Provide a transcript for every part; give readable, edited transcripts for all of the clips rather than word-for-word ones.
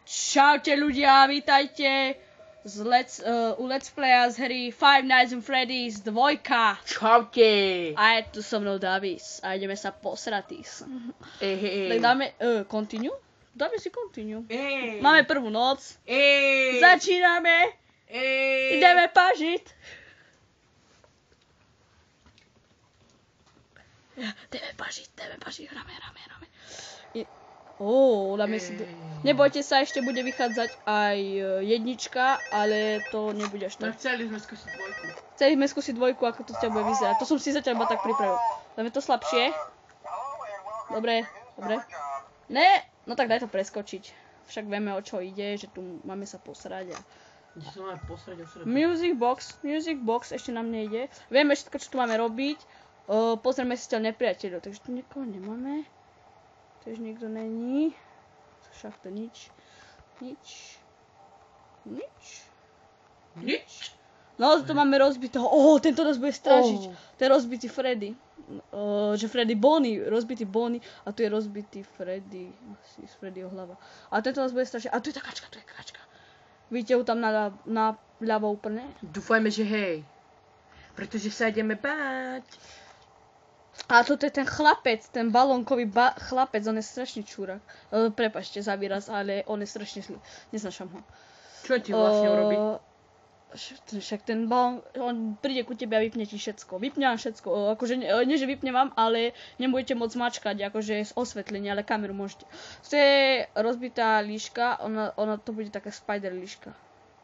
Čaute ľudia, vítajte u Let's Playa z hry Five Nights at Freddy's 2. Čaute. A je tu so mnou Davis a ideme sa posratís. Tak dáme continue? Dáme si continue. Máme prvú noc. Začíname. Ideme pažiť. Ideme pažiť, hráme. Dáme si... Nebojte sa, ešte bude vychádzať aj jednička, ale to nebude až tak. Chceli sme skúsiť dvojku. Chceli sme skúsiť dvojku, ako to zatiaľ bude vyzerať. To som si zatiaľ iba tak pripravil. Dáme to slabšie. Dobre. Ne, no tak daj to preskočiť. Však vieme, o čo ide, že tu máme sa posrať a... Kde sa máme posrať? Music box, ešte nám nejde. Vieme všetko, čo tu máme robiť. Pozrieme si ťa nepriateľov, takže tu niekoho nemáme. Tiež nikto není. Však to nič. No, tu máme rozbitého. Tento nás bude strážiť. To je rozbitý Freddy. Že Freddy Bonnie, rozbitý Bonnie. A tu je rozbitý Freddy. Asi z Freddyho hlava. A tento nás bude strážiť. A tu je tá kačka. Vidíte ju tam na ľavo úplne? Dúfajme, že hej. Pretože sa ideme báť. A toto je ten chlapec, ten balónkový chlapec, on je strašný čúrak. Prepáčte za výraz, ale on je strašne zlý. Neznašam ho. Čo ti vlastne urobí? Však ten balón, on príde ku tebe a vypne ti všetko. Vypne vám všetko. Akože, nie že vypne vám, ale nebudete môcť mačkať, akože z osvetlenia, ale kameru môžete. To je rozbitá líška, ona to bude taká spider líška.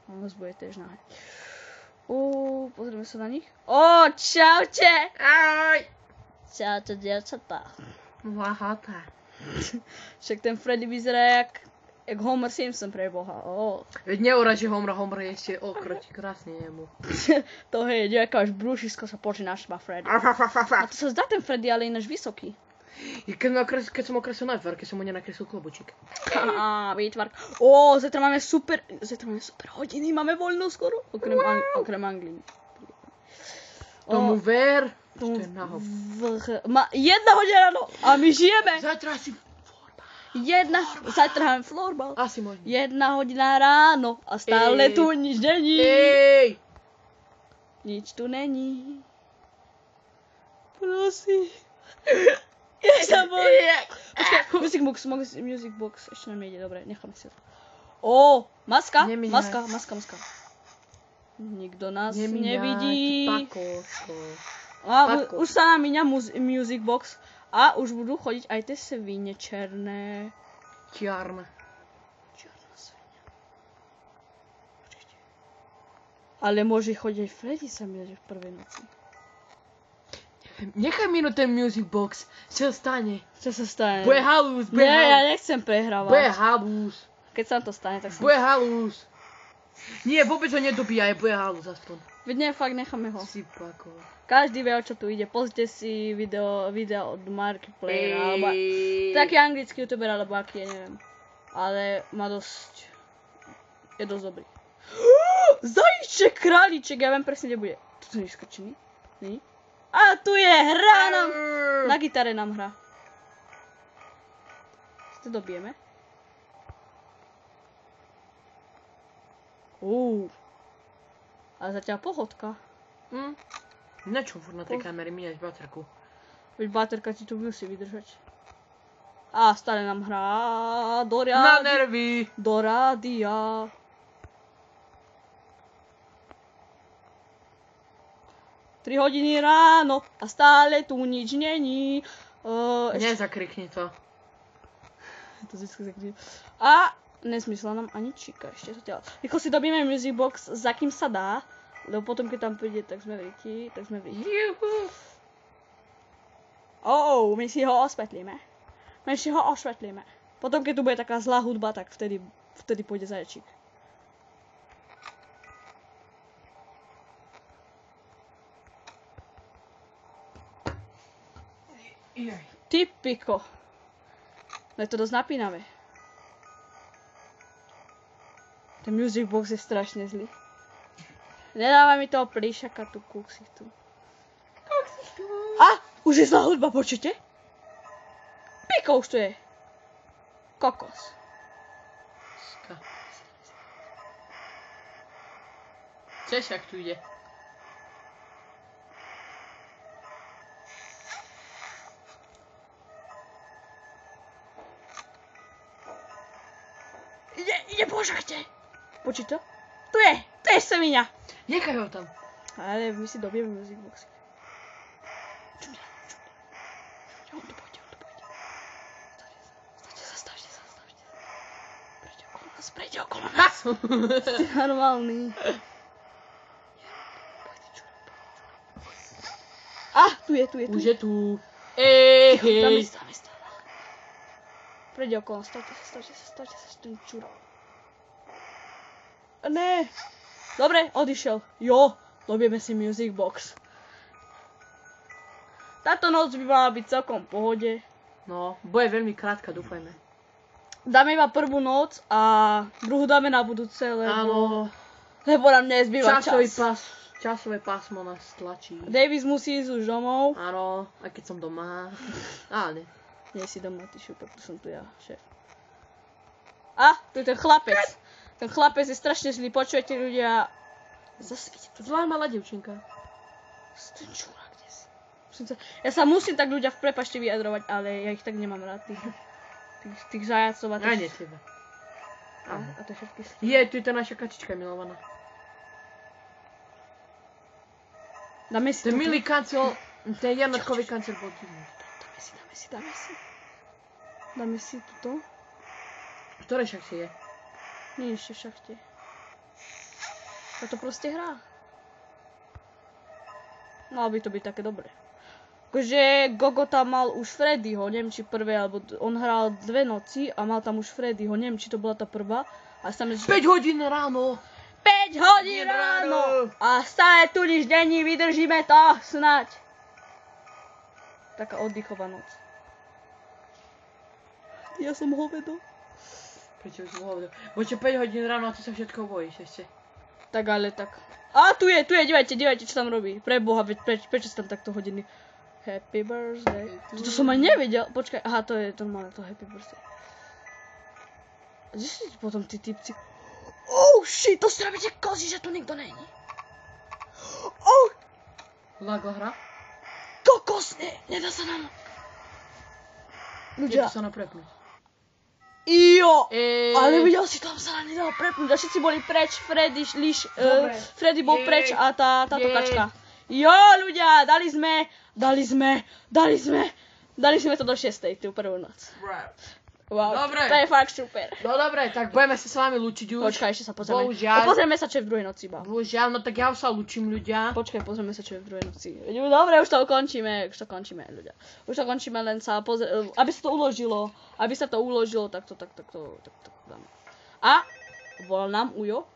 On vás bude tiež náhať. Pozrieme sa na nich. Čaute! Ahoj! Čaute, dievčatá. Lahata. Však ten Freddy vyzerá jak Homer Simpson pre Boha. Veď neuraží Homer je ešte okroti krásne jemu. To hej, nejaká až brúšisko sa počína šba Freddy. A to sa zdá ten Freddy, ale ináč vysoký. Keď som okreslil na výtvarke, som mu nenakreslil klobučík. Výtvark. Zajtra máme super hodiny, máme voľno skoro. Okrem angliny. Tomu ver. To je naho. 1 hodina ráno a my žijeme. Zajtra si Zajtra máme floorball. Asi možno. 1 hodina ráno a stále tu nič není. Nič tu není. Prosím. Ja sa bojím. Počkaj, music box. Ešte nám ide, dobre, necháme si to. Maska. Nikto nás nevidí. Už sa nám míňa music box a už budú chodiť aj tie svine černé. Čiarna svina. Počkajte. Ale môže chodiť aj Freddy sa míňať v prvej noci. Nechaj minúť ten music box. Čo sa stane? Bude halús. Nie, ja nechcem prehrávať. Bude halús. Keď sa to stane, tak Bude halús. Nie, vôbec ho nedobíjaj, bude halús aspoň. Veď nie, fakt, necháme ho. Si pako. Každý vie, o čo tu ide. Pozrite si video od Markiplaya, alebo taký anglický youtuber, alebo aký, ja neviem. Ale má dosť... Je dosť dobrý. Zajíček, králiček, ja viem presne, kde bude. Tu je skrčený. Nie? A tu je, hrá nám. Na gitare nám hrá. To dobijeme. Ale zatiaľ pohodka. Na čo furt na tej kamere míňať baterku? Veď baterka ti tu musí vydržať. A stále nám hrá Na nervy. Do rádia. Tri hodiny ráno a stále tu nič není. Nezakrikni to. To vždycky zakričí. A nesmyslela nám ani číka ešte zatiaľ. Rýchlo si dobíme music box, za kým sa dá. Lebo potom, keď tam príde, tak sme v riti. My si ho osvetlíme. Potom, keď tu bude taká zlá hudba, tak vtedy pôjde zaječík. Ty piko. No je to dosť napínavé. Ten music box je strašne zlý. Nedávaj mi toho plíšaka, tu kuksitu. Už je zlá hudba, počujete? Piko už tu je. Kokos. Češak tu ide. Ide po šachte. Počíta? Tu je semiňa. Nechaj ho tam. Ale my si dobijeme music box. On tu pôjde. Stavte sa. Prejde okolo nás. Ty normálny. Tu je. Už je tu. Dáme sa. Prejde okolo, stavte sa, ten čuro. Ne. Dobre, odišiel. Jo, dobijeme si music box. Táto noc by mala byť celkom v pohode. No, bude veľmi krátka, dúfajme. Dáme iba prvú noc a druhú dáme na budúce, lebo nám nezbýva čas. Časové pásmo nás tlačí. Davis musí ísť už domov. Áno, aj keď som doma. Ale nie si doma, ty šuper, tu som tu ja, šéf. Tu je ten chlapec. Ten chlapec je strašne zlý, počujete ľudia. Zase ide tu. zlá malá devčinka. Ten čúra, kde si? Ja sa musím tak ľudia v prepašte vyjadrovať, ale ja ich tak nemám rád. Tých zajacov a tých... Aj nie teba. A to všetky si. Tu je tá naša kačička milovaná. Dáme si ten milý kancel, ten Janotkový kancel bol divný. Dáme si tuto. Ktoré šachty je? Nie ešte v šachte. To proste hrá. Malo by to byť také dobré. Akože Gogo tam mal už Freddyho, neviem či prvé, alebo on hral 2 noci a mal tam už Freddyho, neviem či to bola tá prvá. A 5 hodín ráno! 5 hodín ráno! A stále tu nič není, vydržíme to, snáď. Taká oddychová noc. Ja som hovedo. Prečo som hovedo? Bože 5 hodín ráno a ty sa všetko bojíš ešte. Tak ale tak. Tu je, dívajte, čo tam robí. Preboha, prečo sú tam takto hodiny? Happy birthday. To som aj nevedel. Počkaj, to je normálne, to happy birthday. A kde sú potom tí typci? Oh shit, to si robíte kozy, že tu nikto není. Lago hra? Kokos, nedá sa nám. Ľudia. Je to sa naprepnúť. Jo, ale videl si, tam sa nám nedalo prepnúť a všetci boli preč, Freddy bol preč a táto kačka. Jo, ľudia, dali sme to do 6. tú prvú noc. Wow, dobre. To je fakt super. No dobre, tak budeme sa s vami lúčiť už. Počkaj, ešte sa pozrieme. Bohužiaľ. Pozrieme sa, čo je v druhej noci iba. Bohužiaľ, no tak ja už sa lúčim, ľudia. Počkaj, pozrieme sa, čo je v druhej noci. Dobre, už to končíme, ľudia. Už to končíme, len sa aby sa to uložilo. Aby sa to uložilo, tak to dáme. A volal nám Ujo.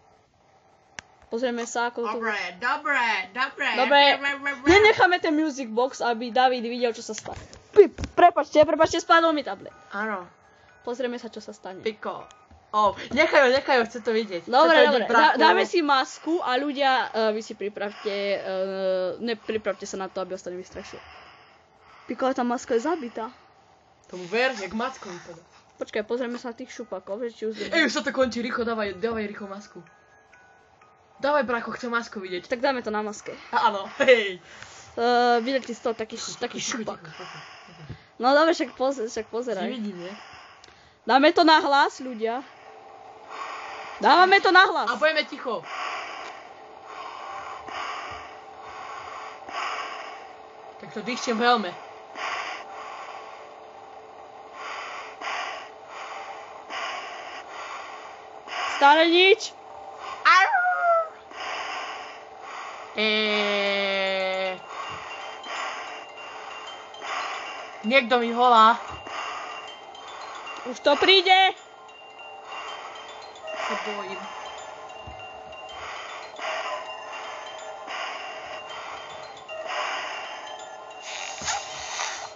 Pozrieme sa, ako to... Dobre. Nenecháme ten music box, aby David videl, čo sa stane. Prepačte, spadol mi tablet. Áno. Pozrieme sa, čo sa stane. Piko. Nechaj ho, chce to vidieť. Dobre. Dáme si masku a ľudia, vy si pripravte sa na to, aby ostane vystrašil. Piko, ale tá maska je zabitá. Tomu ver, jak macko vypadá. Počkaj, pozrieme sa na tých šupakov, že či už... už sa to končí, rýchlo, dávaj rýchlo masku. Dávaj, brácho, chcem masku vidieť. Tak dáme to na maske. Áno, hej. Vidíte z toho taký šupak. No dobre, však pozeraj. Vidím, ne? Dáme to na hlas, ľudia. Dávame to na hlas. A budeme ticho. Tak to dýchčem v helme. Stále nič. Niekto mi volá. Už to príde. Sa bojím.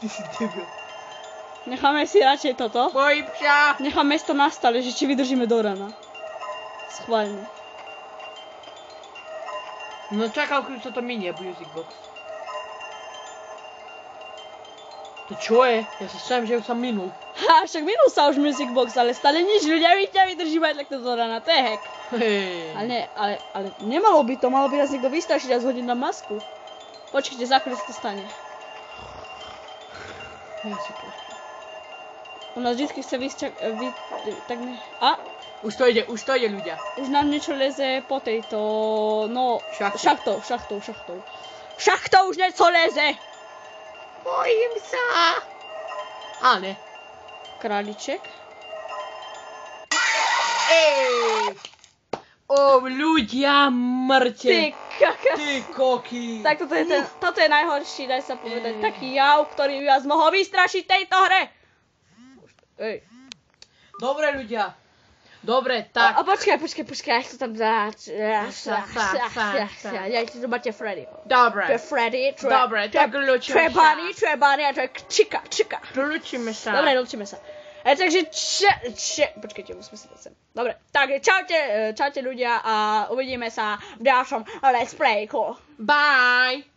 Ty si debil. Necháme si radšej toto. Bojím sa. Necháme si to na stole, že či vydržíme do rana. Schválne. No čakal, keď sa to minie, music box. To čo je? Ja si strám, že už som minul. Ha, však minul sa už Music Box, ale stále nič, ľudia vydrží mať takto do rána, to je hack. Hej. Ale nemalo by to, malo by nás niekto vystrašiť a zhodiť na masku. Počkajte, za chvíľu sa to stane. Ja si počkaj. U nás vždycky chce tak ne... A? Už to ide ľudia. Už nám niečo leze po tejto... No... Šachtou. Šachtou už niečo leze! Bojím sa. A ne. Králiček. Ej! O, ľudia mŕte. Ty kakas. Ty koky. Tak toto je najhorší, daj sa povedať, taký jav, ktorý by vás mohol vystrašiť v tejto hre. Ej. Dobre, ľudia. Dobre, tak. A počkaj, ja to tam dá. Ja ti to máte Freddy. Dobre. To je Freddy, Dobre, tak ľučíme sa. To je Bunny a to je Chica. Ľučíme sa. Dobre, ľučíme sa. Takže počkajte, musíme sa to sem. Dobre, tak čaute ľudia a uvidíme sa v ďalšom Let's Play. Bye.